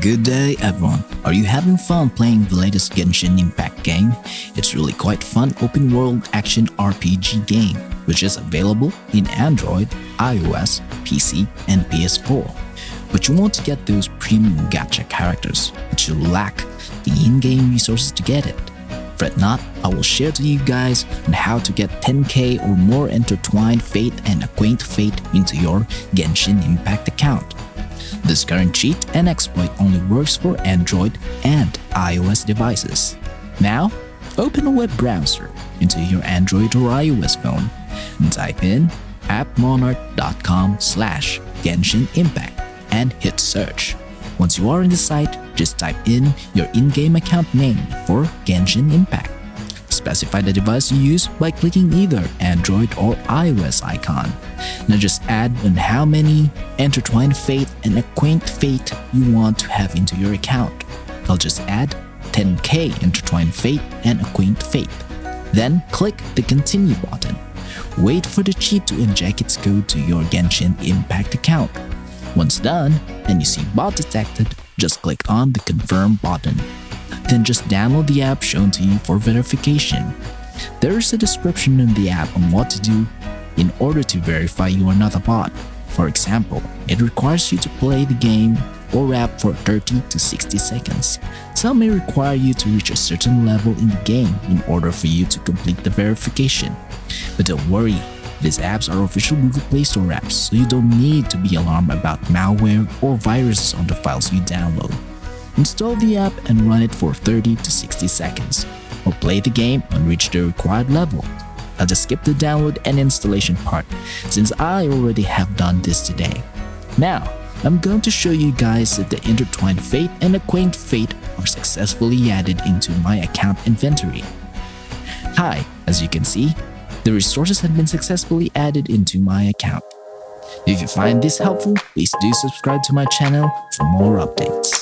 Good day everyone, are you having fun playing the latest Genshin Impact game? It's really quite fun open world action RPG game which is available in Android, iOS, PC and PS4. But you want to get those premium gacha characters, but you lack the in-game resources to get it. Fret not, I will share to you guys on how to get 10k or more intertwined fate and acquaint fate into your Genshin Impact account. This current cheat and exploit only works for Android and iOS devices. Now, open a web browser into your Android or iOS phone and type in appmonarch.com/Genshin Impact and hit search. Once you are in the site, just type in your in-game account name for Genshin Impact. Specify the device you use by clicking either Android or iOS icon. Now just add on how many intertwined fate and acquaint fate you want to have into your account. I'll just add 10k intertwined fate and acquaint fate. Then click the continue button. Wait for the cheat to inject its code to your Genshin Impact account. Once done and you see bot detected, just click on the confirm button. Then just download the app shown to you for verification. There is a description in the app on what to do in order to verify you are not a bot. For example, it requires you to play the game or app for 30 to 60 seconds. Some may require you to reach a certain level in the game in order for you to complete the verification. But don't worry, these apps are official Google Play Store apps, so you don't need to be alarmed about malware or viruses on the files you download. Install the app and run it for 30 to 60 seconds, or play the game and reach the required level. I'll just skip the download and installation part since I already have done this today. Now, I'm going to show you guys that the intertwined fate and acquaint fate are successfully added into my account inventory. Hi, as you can see, the resources have been successfully added into my account. If you find this helpful, please do subscribe to my channel for more updates.